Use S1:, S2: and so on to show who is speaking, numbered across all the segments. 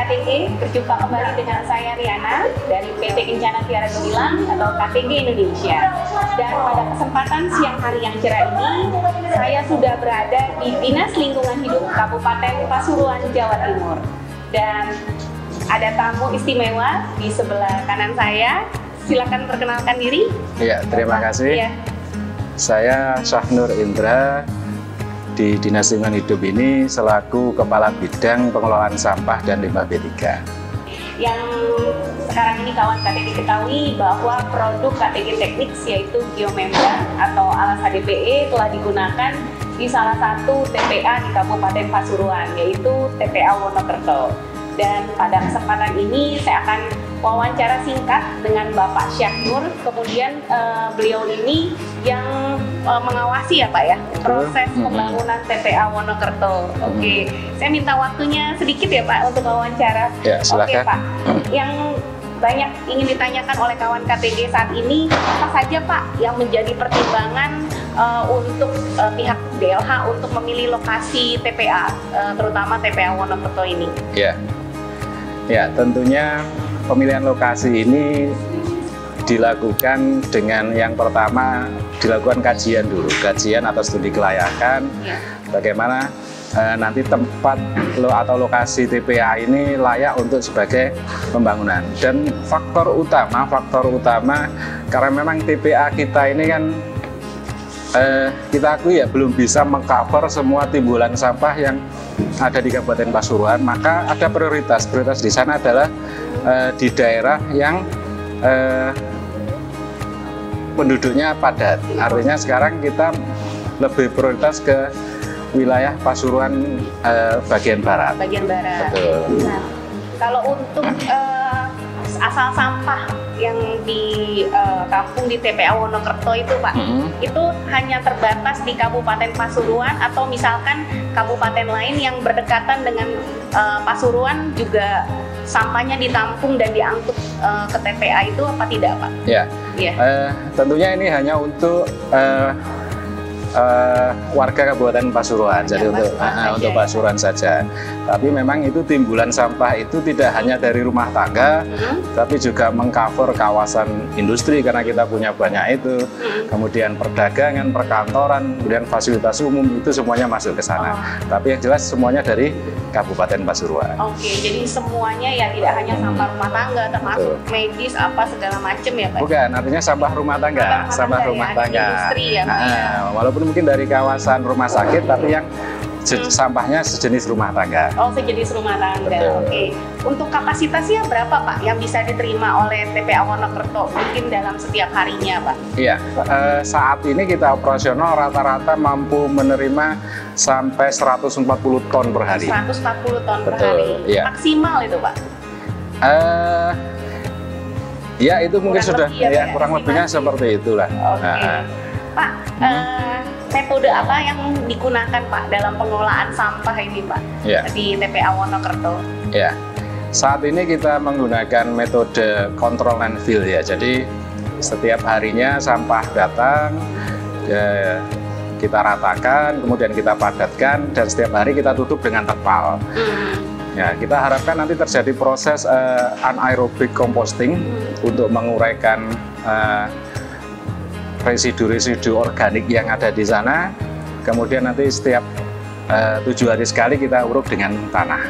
S1: KTG, berjumpa kembali dengan saya Riana dari PT Kencana Tiara Gemilang atau KTG Indonesia. Dan pada kesempatan siang hari yang cerah ini, saya sudah berada di Dinas Lingkungan Hidup Kabupaten Pasuruan, Jawa Timur. Dan ada tamu istimewa di sebelah kanan saya. Silakan perkenalkan diri.
S2: Ya, terima kasih.
S1: Ya.
S2: Saya Syahnur Indra. Di Dinas Lingkungan Hidup ini selaku Kepala Bidang Pengelolaan Sampah dan Limbah B3.
S1: Yang sekarang ini kawan KTG ketahui bahwa produk KTG Technics yaitu geomembran atau alas HDPE telah digunakan di salah satu TPA di Kabupaten Pasuruan, yaitu TPA Wonokerto. Dan pada kesempatan ini saya akan wawancara singkat dengan Bapak Syahnur. Kemudian beliau ini yang mengawasi ya Pak ya proses pembangunan TPA Wonokerto. Oke, saya minta waktunya sedikit ya Pak untuk wawancara.
S2: Ya, silakan.
S1: Oke Pak, yang banyak ingin ditanyakan oleh kawan KTG saat ini, apa saja Pak yang menjadi pertimbangan untuk pihak DLH untuk memilih lokasi TPA, terutama TPA Wonokerto ini?
S2: Ya, tentunya pemilihan lokasi ini dilakukan dengan yang pertama dilakukan kajian dulu, kajian atau studi kelayakan, bagaimana nanti tempat atau lokasi TPA ini layak untuk sebagai pembangunan. Dan faktor utama karena memang TPA kita ini kan kita akui ya belum bisa mengcover semua timbulan sampah yang ada di Kabupaten Pasuruan, maka ada prioritas di sana adalah di daerah yang penduduknya padat. Artinya sekarang kita lebih prioritas ke wilayah Pasuruan bagian barat. Betul.
S1: Nah, kalau untuk asal sampah yang ditampung di TPA Wonokerto itu Pak, itu hanya terbatas di Kabupaten Pasuruan atau misalkan kabupaten lain yang berdekatan dengan Pasuruan juga sampahnya ditampung dan diangkut ke TPA itu apa tidak Pak?
S2: Ya, tentunya ini hanya untuk warga Kabupaten Pasuruan, jadi untuk Pasuruan saja. Tapi memang itu timbulan sampah itu tidak hanya dari rumah tangga, tapi juga mengcover kawasan industri karena kita punya banyak itu. Kemudian perdagangan, perkantoran, kemudian fasilitas umum itu semuanya masuk ke sana. Tapi yang jelas semuanya dari Kabupaten Pasuruan.
S1: Oke, jadi semuanya ya tidak hanya sampah rumah tangga, termasuk medis apa segala macam ya Pak?
S2: Bukan, artinya sampah rumah tangga, sampah rumah tangga.
S1: Industri ya Pak.
S2: Walaupun mungkin dari kawasan rumah sakit, tapi yang sampahnya sejenis rumah tangga.
S1: Oh, sejenis rumah tangga.
S2: Betul.
S1: Oke. Untuk kapasitasnya berapa Pak yang bisa diterima oleh TPA Wonokerto mungkin dalam setiap harinya Pak?
S2: Iya, saat ini kita operasional rata-rata mampu menerima sampai 140 ton per hari.
S1: 140 ton per
S2: Betul,
S1: hari.
S2: iya.
S1: Maksimal itu Pak?
S2: Ya itu mungkin
S1: Kurang
S2: sudah
S1: lebih ya, Pak,
S2: kurang lebihnya seperti itulah.
S1: Oke. Pak, metode apa yang digunakan Pak dalam pengelolaan sampah ini Pak di TPA Wonokerto?
S2: Ya, saat ini kita menggunakan metode control landfill ya. Jadi setiap harinya sampah datang, kita ratakan, kemudian kita padatkan, dan setiap hari kita tutup dengan terpal. Ya, kita harapkan nanti terjadi proses anaerobic composting untuk menguraikan residu-residu organik yang ada di sana. Kemudian nanti setiap 7 hari sekali kita uruk dengan tanah.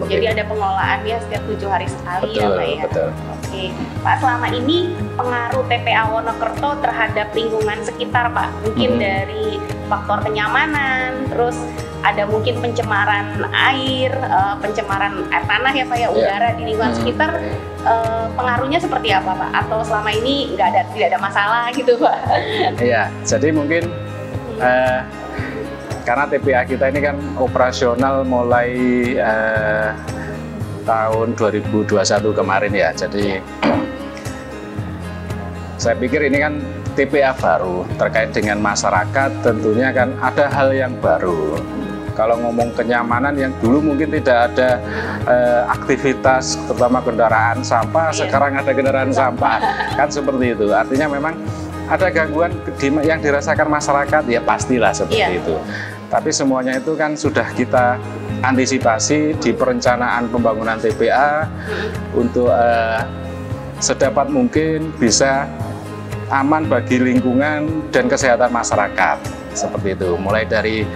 S1: Jadi ada pengelolaannya setiap 7 hari sekali.
S2: Betul,
S1: ya Pak ya?
S2: Betul.
S1: Oke, Pak, selama ini pengaruh TPA Wonokerto terhadap lingkungan sekitar Pak, mungkin dari faktor kenyamanan, terus ada mungkin pencemaran air, pencemaran air tanah ya Pak ya, udara di lingkungan sekitar, pengaruhnya seperti apa Pak? Atau selama ini tidak ada masalah gitu Pak?
S2: Iya, jadi mungkin karena TPA kita ini kan operasional mulai tahun 2021 kemarin ya, jadi saya pikir ini kan TPA baru terkait dengan masyarakat, tentunya kan ada hal yang baru. Kalau ngomong kenyamanan yang dulu mungkin tidak ada aktivitas terutama kendaraan sampah, sekarang ada kendaraan sampah, kan seperti itu. Artinya memang ada gangguan yang dirasakan masyarakat, ya pastilah seperti itu. Tapi semuanya itu kan sudah kita antisipasi di perencanaan pembangunan TPA untuk sedapat mungkin bisa aman bagi lingkungan dan kesehatan masyarakat, seperti itu. Mulai dari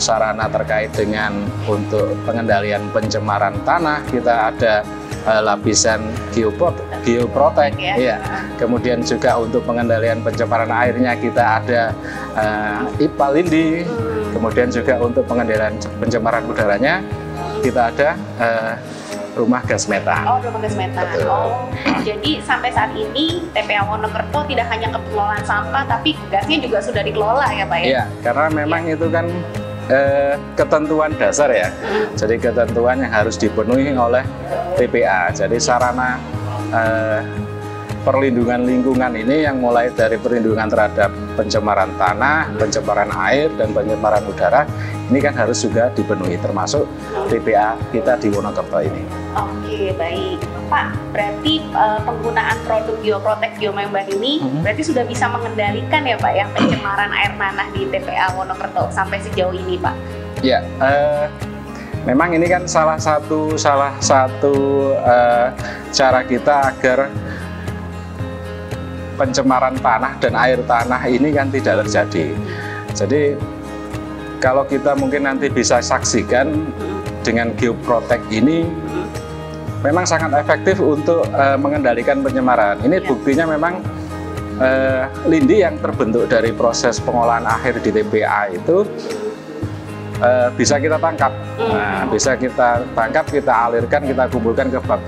S2: sarana terkait dengan untuk pengendalian pencemaran tanah, kita ada lapisan geoprotek, ya. Kemudian juga untuk pengendalian pencemaran airnya kita ada IPA Lindi. Kemudian juga untuk pengendalian pencemaran udaranya kita ada rumah gas metan.
S1: Oh, rumah gas metan. Oh, jadi sampai saat ini TPA Wonokerto tidak hanya pengelolaan sampah, tapi gasnya juga sudah dikelola ya Pak ya?
S2: Iya, karena memang itu kan ketentuan dasar ya. Jadi ketentuan yang harus dipenuhi oleh TPA. Jadi sarana perlindungan lingkungan ini yang mulai dari perlindungan terhadap pencemaran tanah, pencemaran air, dan pencemaran udara, ini kan harus juga dipenuhi, termasuk TPA kita di Wonokerto ini.
S1: Oke, baik. Pak, berarti penggunaan produk Geoprotek Geomember ini berarti sudah bisa mengendalikan ya Pak ya pencemaran air tanah di TPA Wonokerto sampai sejauh ini Pak?
S2: Ya, memang ini kan salah satu cara kita agar pencemaran tanah dan air tanah ini kan tidak terjadi. Jadi kalau kita mungkin nanti bisa saksikan dengan Geoprotek ini memang sangat efektif untuk mengendalikan pencemaran. Ini buktinya memang lindi yang terbentuk dari proses pengolahan akhir di TPA itu bisa kita tangkap. Nah, bisa kita tangkap, kita alirkan, kita kumpulkan ke bak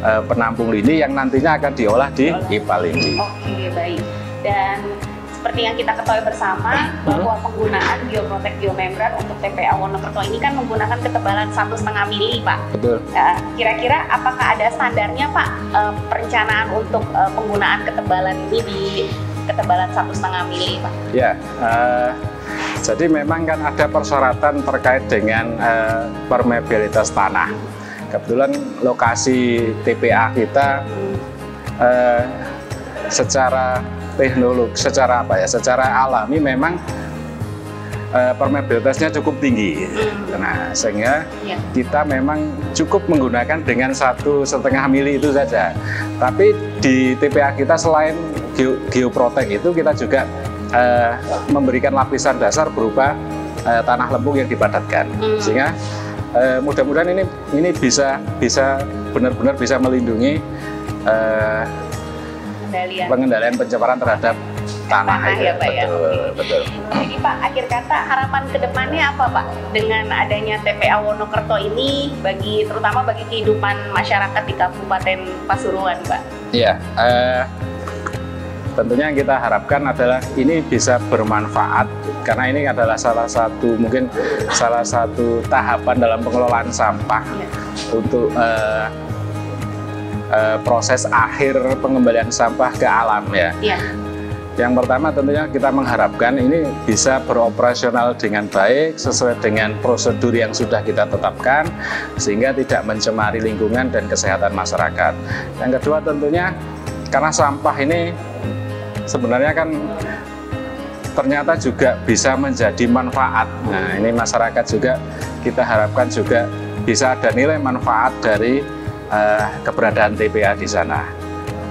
S2: penampung lindi yang nantinya akan diolah di IPA Lindi.
S1: Oke, baik. Dan seperti yang kita ketahui bersama bahwa penggunaan Geoprotek Geomembran untuk TPA Wonokerto ini kan menggunakan ketebalan 1,5 mili Pak.
S2: Betul.
S1: Kira-kira apakah ada standarnya Pak perencanaan untuk penggunaan ketebalan ini di ketebalan 1,5 mili Pak?
S2: Ya, jadi memang kan ada persyaratan terkait dengan permeabilitas tanah. Kebetulan lokasi TPA kita secara teknologi, secara alami memang permeabilitasnya cukup tinggi. Nah, sehingga kita memang cukup menggunakan dengan 1,5 mili itu saja. Tapi di TPA kita selain Geoprotek itu kita juga memberikan lapisan dasar berupa tanah lempung yang dipadatkan, sehingga mudah-mudahan ini bisa benar-benar bisa melindungi pengendalian pencemaran terhadap tanah
S1: ya Pak ya.
S2: Betul.
S1: Jadi Pak, akhir kata harapan kedepannya apa Pak dengan adanya TPA Wonokerto ini terutama bagi kehidupan masyarakat di Kabupaten Pasuruan Pak?
S2: Iya, tentunya yang kita harapkan adalah ini bisa bermanfaat, karena ini adalah salah satu tahapan dalam pengelolaan sampah untuk proses akhir pengembalian sampah ke alam ya. Yang pertama tentunya kita mengharapkan ini bisa beroperasional dengan baik sesuai dengan prosedur yang sudah kita tetapkan, sehingga tidak mencemari lingkungan dan kesehatan masyarakat. Yang kedua tentunya karena sampah ini sebenarnya kan ternyata juga bisa menjadi manfaat. Nah, ini masyarakat juga kita harapkan juga bisa ada nilai manfaat dari keberadaan TPA di sana.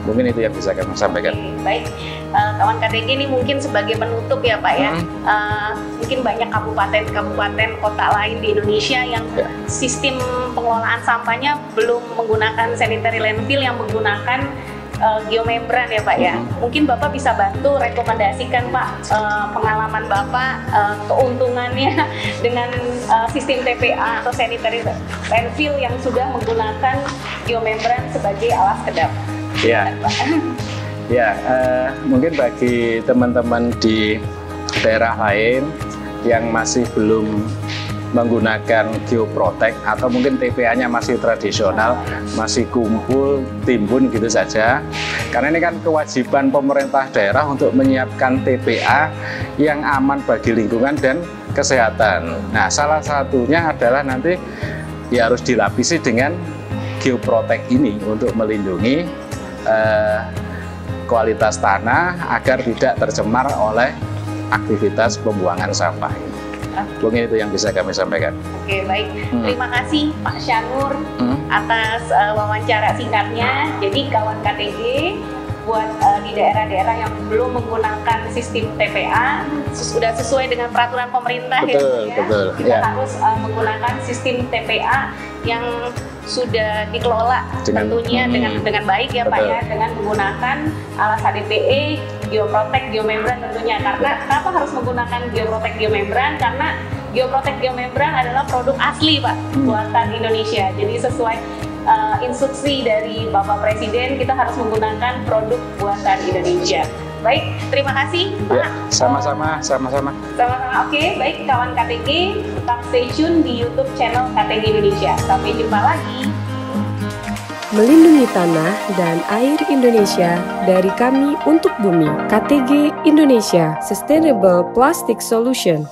S2: Mungkin itu yang bisa kami sampaikan.
S1: Baik, kawan KTG ini mungkin sebagai penutup ya Pak ya. Mungkin banyak kabupaten kota lain di Indonesia yang sistem pengelolaan sampahnya belum menggunakan sanitary landfill, yang menggunakan geomembran ya Pak ya. Mungkin Bapak bisa bantu rekomendasikan Pak pengalaman Bapak, keuntungannya dengan sistem TPA atau sanitary landfill yang sudah menggunakan geomembran sebagai alas kedap.
S2: Ya, mungkin bagi teman-teman di daerah lain yang masih belum menggunakan Geoprotek atau mungkin TPA-nya masih tradisional, masih kumpul, timbun gitu saja. Karena ini kan kewajiban pemerintah daerah untuk menyiapkan TPA yang aman bagi lingkungan dan kesehatan. Nah, salah satunya adalah nanti ya harus dilapisi dengan Geoprotek ini untuk melindungi kualitas tanah agar tidak tercemar oleh aktivitas pembuangan sampah ini. Mungkin itu yang bisa kami sampaikan.
S1: Oke, baik. Terima kasih Pak Syanur atas wawancara singkatnya. Jadi kawan KTG, buat di daerah-daerah yang belum menggunakan sistem TPA, sudah sesuai dengan peraturan pemerintah,
S2: betul,
S1: ya,
S2: betul,
S1: kita
S2: ya.
S1: harus menggunakan sistem TPA yang sudah dikelola tentunya dengan baik ya Pak ya, dengan menggunakan alas HDPE, Geoprotect, Geomembran tentunya. Karena kenapa harus menggunakan Geoprotect, Geomembran? Karena Geoprotect, Geomembran adalah produk asli Pak, buatan Indonesia. Jadi sesuai instruksi dari Bapak Presiden, kita harus menggunakan produk buatan Indonesia. Baik, terima kasih Pak.
S2: Ya, sama-sama.
S1: Sama-sama. Oke, baik kawan KTG, tetap stay tune di YouTube channel KTG Indonesia. Sampai jumpa lagi.
S3: Melindungi tanah dan air Indonesia dari kami untuk bumi. KTG Indonesia, Sustainable Plastic Solution.